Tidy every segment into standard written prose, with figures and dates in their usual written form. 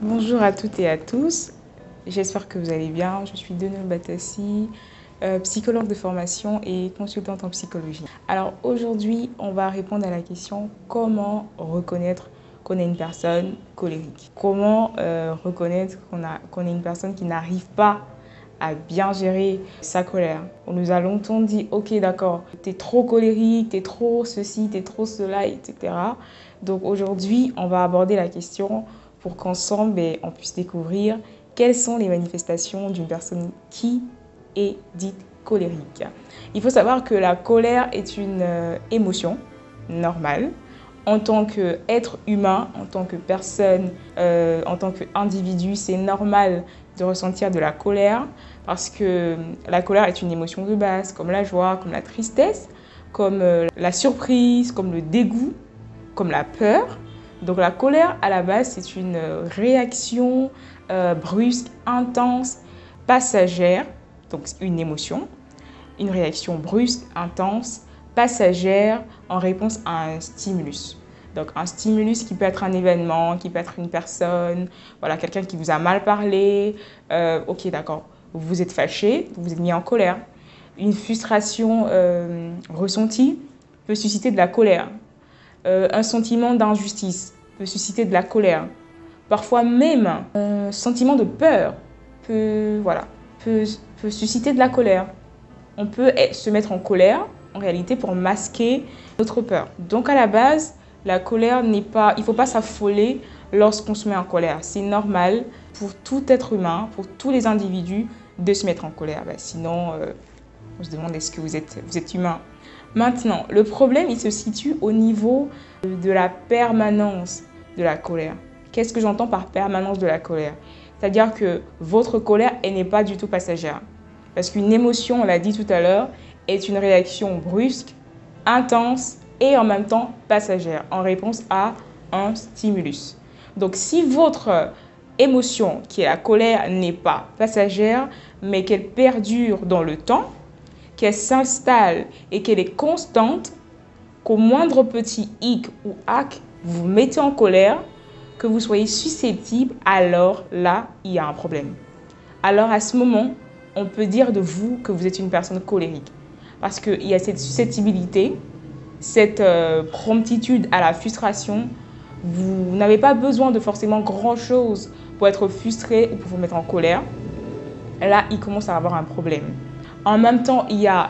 Bonjour à toutes et à tous, j'espère que vous allez bien. Je suis Denel Batassi, psychologue de formation et consultante en psychologie. Alors aujourd'hui, on va répondre à la question comment reconnaître qu'on est une personne colérique. Comment reconnaître qu'on est une personne qui n'arrive pas à bien gérer sa colère. On nous a longtemps dit, ok d'accord, t'es trop colérique, t'es trop ceci, t'es trop cela, etc. Donc aujourd'hui, on va aborder la question pour qu'ensemble, on puisse découvrir quelles sont les manifestations d'une personne qui est dite colérique. Il faut savoir que la colère est une émotion normale. En tant qu'être humain, en tant que personne, en tant qu'individu, c'est normal de ressentir de la colère parce que la colère est une émotion de base, comme la joie, comme la tristesse, comme la surprise, comme le dégoût, comme la peur. Donc la colère, à la base, c'est une réaction brusque, intense, passagère, donc une émotion, une réaction brusque, intense, passagère en réponse à un stimulus. Donc un stimulus qui peut être un événement, qui peut être une personne, voilà, quelqu'un qui vous a mal parlé, ok d'accord, vous êtes fâché, vous êtes mis en colère. Une frustration ressentie peut susciter de la colère. Un sentiment d'injustice peut susciter de la colère. Parfois même un sentiment de peur peut susciter de la colère. On peut se mettre en colère, en réalité, pour masquer notre peur. Donc à la base, la colère n'est pas... Il ne faut pas s'affoler lorsqu'on se met en colère. C'est normal pour tout être humain, pour tous les individus, de se mettre en colère. Sinon, on se demande est-ce que vous êtes humain. Maintenant, le problème, il se situe au niveau de la permanence de la colère. Qu'est-ce que j'entends par permanence de la colère? C'est-à-dire que votre colère, elle n'est pas du tout passagère. Parce qu'une émotion, on l'a dit tout à l'heure, est une réaction brusque, intense et en même temps passagère, en réponse à un stimulus. Donc si votre émotion, qui est la colère, n'est pas passagère, mais qu'elle perdure dans le temps, qu'elle s'installe et qu'elle est constante, qu'au moindre petit hic ou hack, vous vous mettez en colère, que vous soyez susceptible, alors là, il y a un problème. Alors à ce moment, on peut dire de vous que vous êtes une personne colérique. Parce qu'il y a cette susceptibilité, cette promptitude à la frustration. Vous n'avez pas besoin de forcément grand-chose pour être frustré ou pour vous mettre en colère. Là, il commence à avoir un problème. En même temps, il y a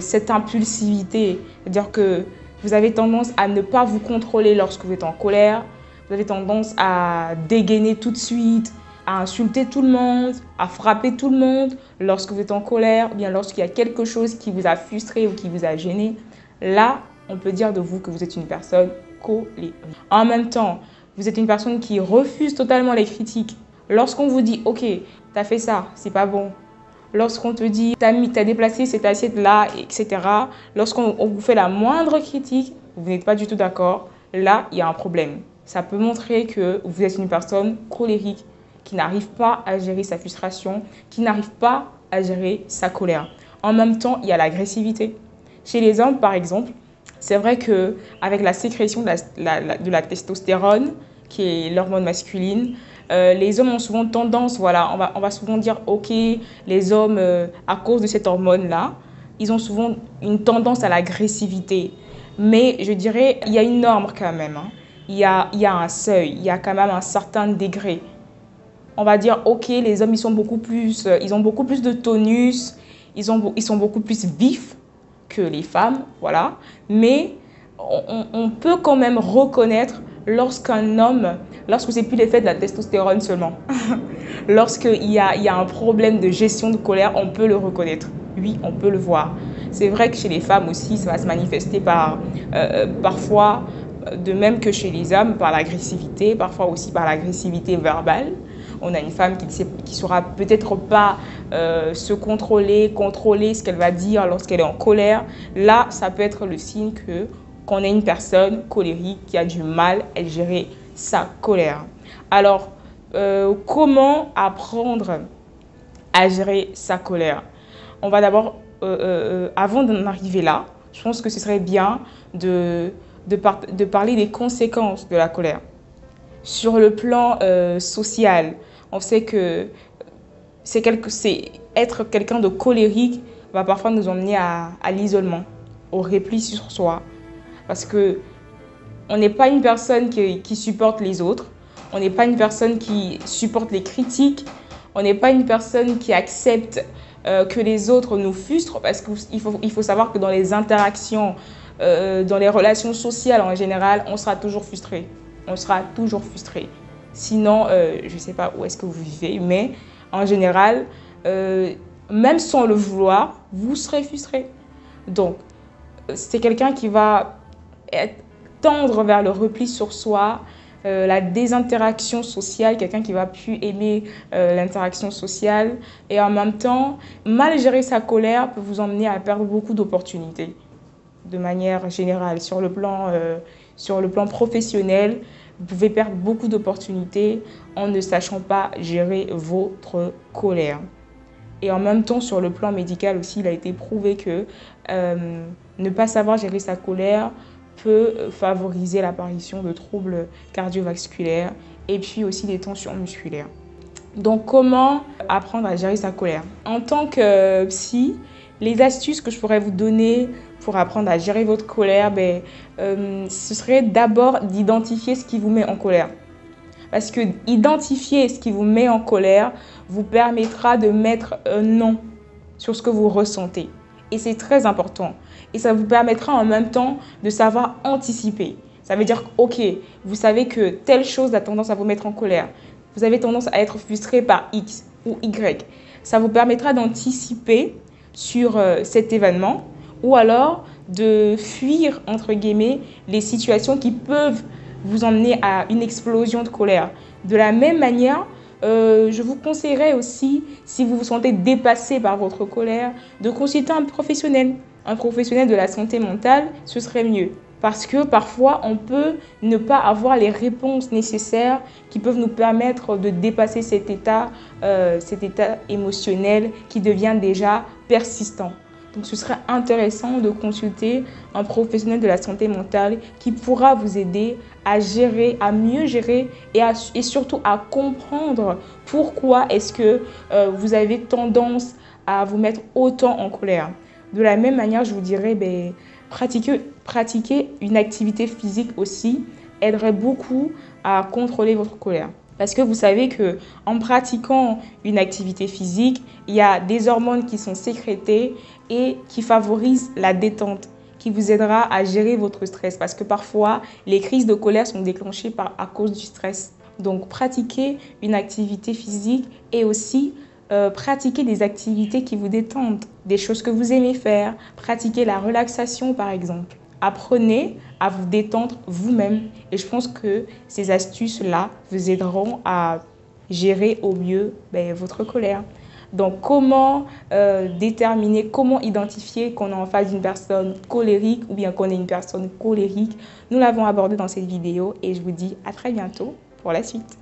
cette impulsivité, c'est-à-dire que vous avez tendance à ne pas vous contrôler lorsque vous êtes en colère. Vous avez tendance à dégainer tout de suite, à insulter tout le monde, à frapper tout le monde lorsque vous êtes en colère, ou bien lorsqu'il y a quelque chose qui vous a frustré ou qui vous a gêné. Là, on peut dire de vous que vous êtes une personne colérique. En même temps, vous êtes une personne qui refuse totalement les critiques. Lorsqu'on vous dit « Ok, t'as fait ça, c'est pas bon », lorsqu'on te dit « T'as déplacé cette assiette-là, etc. » Lorsqu'on vous fait la moindre critique, vous n'êtes pas du tout d'accord, là, il y a un problème. Ça peut montrer que vous êtes une personne colérique qui n'arrive pas à gérer sa frustration, qui n'arrive pas à gérer sa colère. En même temps, il y a l'agressivité. Chez les hommes, par exemple, c'est vrai qu'avec la sécrétion de la testostérone, qui est l'hormone masculine, les hommes ont souvent tendance, voilà, on va souvent dire, ok, les hommes, à cause de cette hormone-là, ils ont souvent une tendance à l'agressivité. Mais je dirais, il y a une norme quand même, hein. Il y a un seuil, il y a quand même un certain degré. On va dire, ok, les hommes, ils ont beaucoup plus de tonus, ils sont beaucoup plus vifs que les femmes, voilà. Mais on peut quand même reconnaître lorsqu'un homme, lorsque c'est plus l'effet de la testostérone seulement, lorsqu'il y a un problème de gestion de colère, on peut le reconnaître. Oui, on peut le voir. C'est vrai que chez les femmes aussi, ça va se manifester parfois, de même que chez les hommes, par l'agressivité, parfois aussi par l'agressivité verbale. On a une femme qui ne saura peut-être pas se contrôler ce qu'elle va dire lorsqu'elle est en colère. Là, ça peut être le signe qu'on est une personne colérique qui a du mal à gérer sa colère. Alors, comment apprendre à gérer sa colère? On va d'abord, avant d'en arriver là, je pense que ce serait bien de parler des conséquences de la colère. Sur le plan social, on sait que être quelqu'un de colérique va parfois nous emmener à l'isolement, au repli sur soi. Parce que on n'est pas une personne qui supporte les autres, on n'est pas une personne qui supporte les critiques, on n'est pas une personne qui accepte que les autres nous frustrent, parce qu'il faut savoir que dans les interactions, dans les relations sociales en général, on sera toujours frustré. On sera toujours frustré. Sinon, je ne sais pas où est-ce que vous vivez, mais en général, même sans le vouloir, vous serez frustré. Donc, c'est quelqu'un qui va tendre vers le repli sur soi, la désinteraction sociale, quelqu'un qui va plus aimer l'interaction sociale. Et en même temps, mal gérer sa colère peut vous emmener à perdre beaucoup d'opportunités. De manière générale, sur le plan professionnel, vous pouvez perdre beaucoup d'opportunités en ne sachant pas gérer votre colère. Et en même temps, sur le plan médical aussi, il a été prouvé que ne pas savoir gérer sa colère peut favoriser l'apparition de troubles cardiovasculaires et puis aussi des tensions musculaires. Donc, comment apprendre à gérer sa colère? En tant que psy, les astuces que je pourrais vous donner pour apprendre à gérer votre colère, ce serait d'abord d'identifier ce qui vous met en colère. Parce que identifier ce qui vous met en colère vous permettra de mettre un nom sur ce que vous ressentez. Et c'est très important. Et ça vous permettra en même temps de savoir anticiper. Ça veut dire, ok, vous savez que telle chose a tendance à vous mettre en colère. Vous avez tendance à être frustré par X ou Y. Ça vous permettra d'anticiper sur cet événement ou alors de fuir, entre guillemets, les situations qui peuvent vous emmener à une explosion de colère. De la même manière, je vous conseillerais aussi, si vous vous sentez dépassé par votre colère, de consulter un professionnel. Un professionnel de la santé mentale, ce serait mieux. Parce que parfois, on peut ne pas avoir les réponses nécessaires qui peuvent nous permettre de dépasser cet état émotionnel qui devient déjà persistant. Donc, ce serait intéressant de consulter un professionnel de la santé mentale qui pourra vous aider à gérer, à mieux gérer et surtout à comprendre pourquoi est-ce que vous avez tendance à vous mettre autant en colère. De la même manière, je vous dirais, pratiquer une activité physique aussi aiderait beaucoup à contrôler votre colère. Parce que vous savez qu'en pratiquant une activité physique, il y a des hormones qui sont sécrétées et qui favorisent la détente, qui vous aidera à gérer votre stress. Parce que parfois, les crises de colère sont déclenchées à cause du stress. Donc, pratiquer une activité physique et aussi pratiquer des activités qui vous détendent, des choses que vous aimez faire, pratiquer la relaxation par exemple. Apprenez à vous détendre vous-même et je pense que ces astuces-là vous aideront à gérer au mieux votre colère. Donc, comment déterminer, comment identifier qu'on est en face d'une personne colérique ou bien qu'on est une personne colérique? Nous l'avons abordé dans cette vidéo et je vous dis à très bientôt pour la suite.